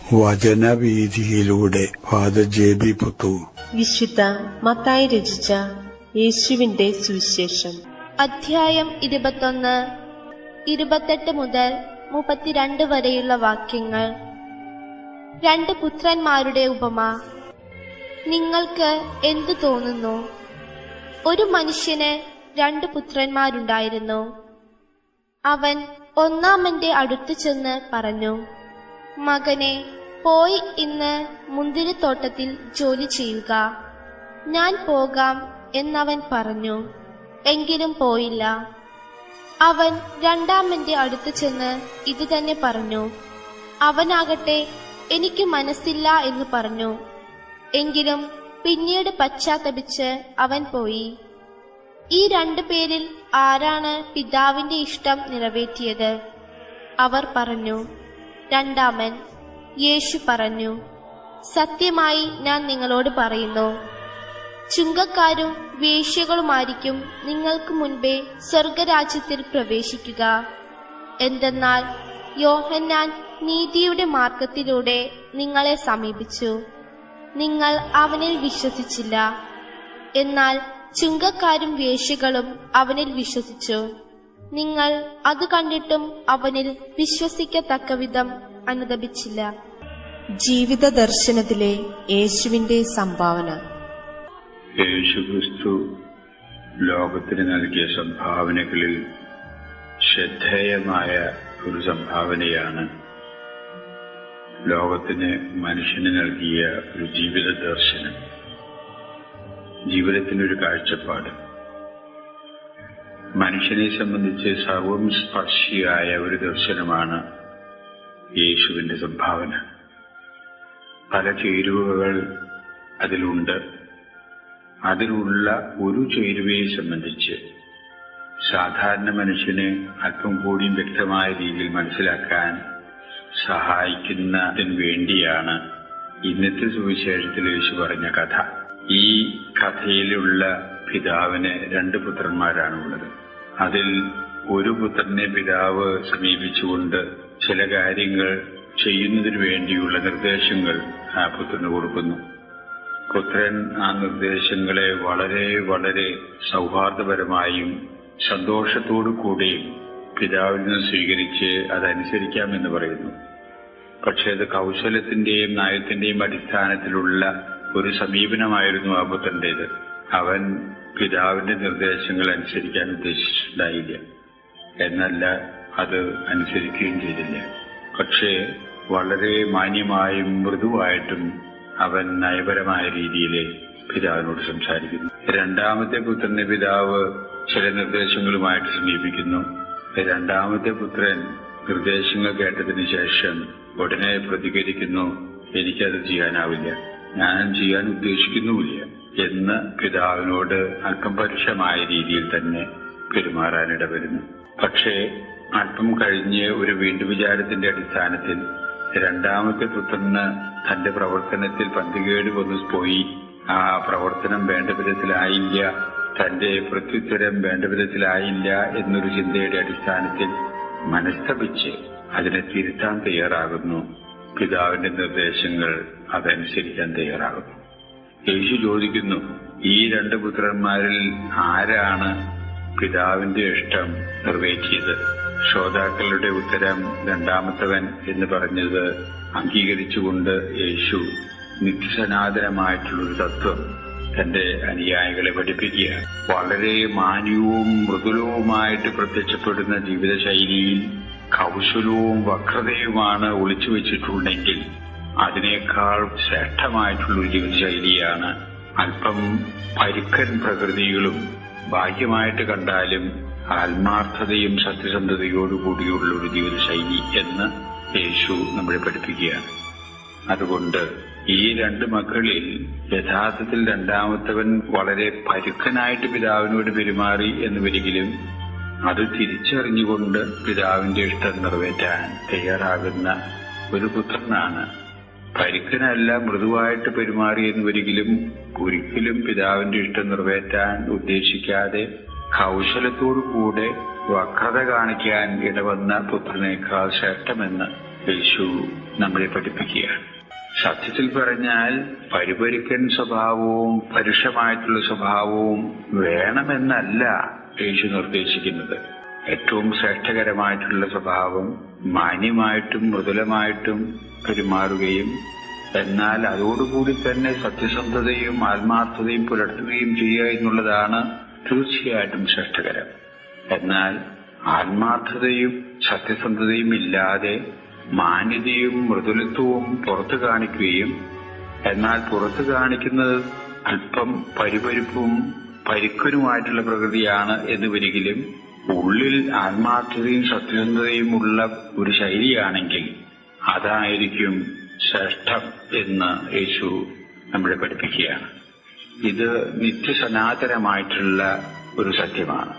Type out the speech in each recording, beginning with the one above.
വചനവീഥിയിലൂടെ father ജെ.ബി. Puthur. വിശുദ്ധ മത്തായി രചിച്ച യേശുവിന്റെ സുവിശേഷം, അധ്യായം 21, 28 മുതൽ 32 വരെയുള്ള വാക്യങ്ങൾ. 2 പുത്രന്മാരുടെ ഉപമ. നിങ്ങൾക്ക് എന്തു തോന്നുന്നു? ഒരു മനുഷ്യന് 2 പുത്രന്മാരുണ്ടായിരുന്നു. അവൻ ഒന്നാമന്റെ അടുത്തു ചെന്ന് പറഞ്ഞു, മകനെ, പോയി ഇന്ന് മുന്തിരിത്തോട്ടത്തിൽ ജോലി ചെയ്യുക. ഞാൻ പോകാം എന്നവൻ പറഞ്ഞു. എങ്കിലും പോയില്ല. അവൻ രണ്ടാമന്റെ അടുത്ത് ചെന്ന് ഇതുതന്നെ പറഞ്ഞു. അവനാകട്ടെ, എനിക്ക് മനസ്സില്ല എന്ന് പറഞ്ഞു. എങ്കിലും പിന്നീട് പശ്ചാത്തപിച്ച് അവൻ പോയി. ഈ 2 പേരിൽ ആരാണ് പിതാവിന്റെ ഇഷ്ടം നിറവേറ്റിയത്? അവർ പറഞ്ഞു, രണ്ടാമൻ. യേശു പറഞ്ഞു, സത്യമായി ഞാൻ നിങ്ങളോട് പറയുന്നു, ചുങ്കക്കാരും വേശ്യകളുമായിരിക്കും നിങ്ങൾക്ക് മുൻപേ സ്വർഗരാജ്യത്തിൽ പ്രവേശിക്കുക. എന്തെന്നാൽ യോഹന്നാൻ നീതിയുടെ മാർഗത്തിലൂടെ നിങ്ങളെ സമീപിച്ചു, നിങ്ങൾ അവനിൽ വിശ്വസിച്ചില്ല. എന്നാൽ ചുങ്കക്കാരും വേശ്യകളും അവനിൽ വിശ്വസിച്ചു. നിങ്ങൾ അത് കണ്ടിട്ടും അവനിൽ വിശ്വസിക്കത്തക്കവിധം അനുദപിച്ചില്ല. ജീവിത ദർശനത്തിലെ യേശുവിന്റെ സംഭാവന. യേശുക്രിസ്തു ലോകത്തിന് നൽകിയ സംഭാവനകളിൽ ശ്രദ്ധേയമായ ഒരു സംഭാവനയാണ് ലോകത്തിന് മനുഷ്യന് നൽകിയ ഒരു ജീവിത ദർശനം, ജീവിതത്തിനൊരു കാഴ്ചപ്പാട്. മനുഷ്യനെ സംബന്ധിച്ച് സർവം സ്പർശിയായ ഒരു ദർശനമാണ് യേശുവിന്റെ സംഭാവന. പല ചേരുവകൾ അതിലുണ്ട്. അതിലുള്ള ഒരു ചേരുവയെ സംബന്ധിച്ച് സാധാരണ മനുഷ്യന് അല്പം കൂടി വ്യക്തമായ രീതിയിൽ മനസ്സിലാക്കാൻ സഹായിക്കുന്നതിന് വേണ്ടിയാണ് ഇന്നത്തെ സുവിശേഷത്തിൽ യേശു പറഞ്ഞ കഥ. ഈ കഥയിലുള്ള പിതാവിന് 2 പുത്രന്മാരാണുള്ളത്. അതിൽ ഒരു പുത്രനെ പിതാവ് സമീപിച്ചുകൊണ്ട് ചില കാര്യങ്ങൾ ചെയ്യുന്നതിന് വേണ്ടിയുള്ള നിർദ്ദേശങ്ങൾ ആ പുത്രന് കൊടുക്കുന്നു. പുത്രൻ ആ നിർദ്ദേശങ്ങളെ വളരെ വളരെ സൗഹാർദ്ദപരമായും സന്തോഷത്തോടു കൂടിയും പിതാവിൽ നിന്ന് സ്വീകരിച്ച് അതനുസരിക്കാമെന്ന് പറയുന്നു. പക്ഷെ അത് കൗശലത്തിന്റെയും നയത്തിന്റെയും അടിസ്ഥാനത്തിലുള്ള ഒരു സമീപനമായിരുന്നു ആ പുത്രന്റേത്. അവൻ പിതാവിന്റെ നിർദ്ദേശങ്ങൾ അനുസരിക്കാൻ ഉദ്ദേശിച്ചിട്ടുണ്ടായില്ല, എന്നല്ല അത് അനുസരിക്കുകയും ചെയ്തില്ല. പക്ഷേ വളരെ മാന്യമായും മൃദുവായിട്ടും അവൻ നയപരമായ രീതിയിൽ പിതാവിനോട് സംസാരിക്കുന്നു. രണ്ടാമത്തെ പുത്രന്റെ പിതാവ് ചില നിർദ്ദേശങ്ങളുമായിട്ട് സമീപിക്കുന്നു. രണ്ടാമത്തെ പുത്രൻ നിർദ്ദേശങ്ങൾ കേട്ടതിന് ശേഷം ഉടനെ പ്രതികരിക്കുന്നു, എനിക്കത് ചെയ്യാനാവില്ല, ഞാൻ ചെയ്യാൻ ഉദ്ദേശിക്കുന്നുമില്ല എന്ന് പിതാവിനോട് അല്പം പരുഷമായ രീതിയിൽ തന്നെ പെരുമാറാനിടവരുന്നു. പക്ഷേ അല്പം കഴിഞ്ഞ് ഒരു വീണ്ടുവിചാരത്തിന്റെ അടിസ്ഥാനത്തിൽ രണ്ടാമത്തെ പുത്രന് തന്റെ പ്രവർത്തനത്തിൽ പന്തികേട് വന്നു പോയി. ആ പ്രവർത്തനം വേണ്ട വിധത്തിലായില്ല, തന്റെ പ്രത്യുത്തരം വേണ്ട വിധത്തിലായില്ല എന്നൊരു ചിന്തയുടെ അടിസ്ഥാനത്തിൽ മനസ്തപിച്ച് അതിനെ തിരുത്താൻ തയ്യാറാകുന്നു. പിതാവിന്റെ നിർദ്ദേശങ്ങൾ അതനുസരിക്കാൻ തയ്യാറാകുന്നു. യേശു ചോദിക്കുന്നു, ഈ 2 പുത്രന്മാരിൽ ആരാണ് പിതാവിന്റെ ഇഷ്ടം നിറവേറ്റിയത്? ശ്രോതാക്കളുടെ ഉത്തരം രണ്ടാമത്തവൻ എന്ന് പറഞ്ഞത് അംഗീകരിച്ചുകൊണ്ട് യേശു നിത്യസനാതനമായിട്ടുള്ളൊരു തത്വം തന്റെ അനുയായികളെ പഠിപ്പിക്കുകയാണ്. വളരെ മാന്യവും മൃദുലവുമായിട്ട് പ്രത്യക്ഷപ്പെടുന്ന ജീവിതശൈലിയിൽ കൗശലവും വക്രതയുമാണ് ഒളിച്ചു വെച്ചിട്ടുണ്ടെങ്കിൽ അതിനേക്കാൾ ശ്രേഷ്ഠമായിട്ടുള്ളൊരു ജീവിതശൈലിയാണ് അല്പം പരുക്കൻ പ്രകൃതികളും ബാഹ്യമായിട്ട് കണ്ടാലും ആത്മാർത്ഥതയും സത്യസന്ധതയോടുകൂടിയുള്ള ഒരു ജീവിതശൈലി എന്ന് യേശു നമ്മളെ പഠിപ്പിക്കുകയാണ്. അതുകൊണ്ട് ഈ 2 മക്കളിൽ യഥാർത്ഥത്തിൽ രണ്ടാമത്തവൻ വളരെ പരുക്കനായിട്ട് പിതാവിനോട് പെരുമാറി എന്ന് വരികിലും അത് തിരിച്ചറിഞ്ഞുകൊണ്ട് പിതാവിന്റെ ഇഷ്ടം നിറവേറ്റാൻ തയ്യാറാകുന്ന ഒരു പുത്രനാണ്. പരുക്കനല്ല, മൃദുവായിട്ട് പെരുമാറി എന്ന് വരികിലും ഒരിക്കലും പിതാവിന്റെ ഇഷ്ടം നിറവേറ്റാൻ ഉദ്ദേശിക്കാതെ കൗശലത്തോടുകൂടെ വക്രത കാണിക്കാൻ ഇടവന്ന പുത്രനേക്കാൾ ശ്രേഷ്ഠമെന്ന് യേശു നമ്മളെ പഠിപ്പിക്കുകയാണ്. സത്യത്തിൽ പറഞ്ഞാൽ പരിപരുക്കൻ സ്വഭാവവും പരുഷമായിട്ടുള്ള സ്വഭാവവും വേണമെന്നല്ല യേശു നിർദ്ദേശിക്കുന്നത്. ഏറ്റവും ശ്രേഷ്ഠകരമായിട്ടുള്ള സ്വഭാവം മാന്യമായിട്ടും മൃദുലമായിട്ടും പെരുമാറുകയും എന്നാൽ അതോടുകൂടി തന്നെ സത്യസന്ധതയും ആത്മാർത്ഥതയും പുലർത്തുകയും ചെയ്യുക എന്നുള്ളതാണ് തീർച്ചയായിട്ടും ശ്രേഷ്ഠകരം. എന്നാൽ ആത്മാർത്ഥതയും സത്യസന്ധതയും ഇല്ലാതെ മാന്യതയും മൃദുലത്വവും പുറത്തു കാണിക്കുകയും എന്നാൽ പുറത്തു കാണിക്കുന്നത് അല്പം പരിപരുപ്പും പരുക്കനുമായിട്ടുള്ള പ്രകൃതിയാണ് എന്ന് വരികിലും ഉള്ളിൽ ആത്മാർത്ഥതയും സത്യസന്ധതയും ഉള്ള ഒരു ശൈലിയാണെങ്കിൽ അതായിരിക്കും ശ്രേഷ്ഠം എന്ന് യേശു നമ്മളെ പഠിപ്പിക്കുകയാണ്. ഇത് നിത്യസനാതനമായിട്ടുള്ള ഒരു സത്യമാണ്.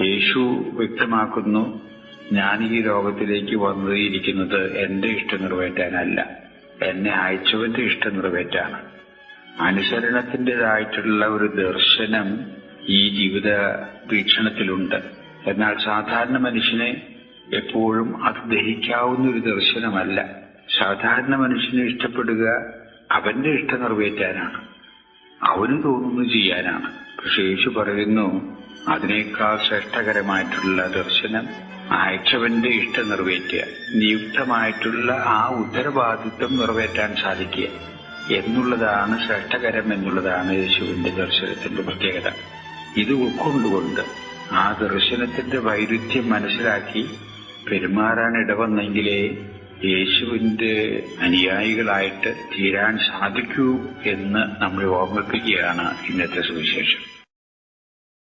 യേശു വ്യക്തമാക്കുന്നു, ഞാൻ ഈ ലോകത്തിലേക്ക് വന്നിരിക്കുന്നത് എന്റെ ഇഷ്ടം നിറവേറ്റാനല്ല, എന്നെ അയച്ചവന്റെ ഇഷ്ടം നിറവേറ്റാണ്. അനുസരണത്തിൻ്റെതായിട്ടുള്ള ഒരു ദർശനം ഈ ജീവിത വീക്ഷണത്തിലുണ്ട്. എന്നാൽ സാധാരണ മനുഷ്യനെ എപ്പോഴും അത് ദഹിക്കാവുന്ന ഒരു ദർശനമല്ല. സാധാരണ മനുഷ്യനെ ഇഷ്ടപ്പെടുക അവന്റെ ഇഷ്ടം നിറവേറ്റാനാണ്, അവന് തോന്നുന്നു ചെയ്യാനാണ്. പക്ഷെ യേശു പറയുന്നു, അതിനേക്കാൾ ശ്രേഷ്ഠകരമായിട്ടുള്ള ദർശനം അയച്ചവന്റെ ഇഷ്ടം നിറവേറ്റുക, നിയുക്തമായിട്ടുള്ള ആ ഉത്തരവാദിത്വം നിറവേറ്റാൻ സാധിക്കുക എന്നുള്ളതാണ് ശ്രേഷ്ഠകരം എന്നുള്ളതാണ് യേശുവിന്റെ ദർശനത്തിന്റെ പ്രത്യേകത. ഇത് ഉൾക്കൊണ്ടുകൊണ്ട് ആ ദർശനത്തിന്റെ വൈരുദ്ധ്യം മനസ്സിലാക്കി പെരുമാറാൻ ഇടവന്നെങ്കിലേ യേശുവിന്റെ അനുയായികളായിട്ട് തീരാൻ സാധിക്കൂ എന്ന് നമ്മളെ ഓർമ്മിപ്പിക്കുകയാണ് ഇന്നത്തെ സുവിശേഷം.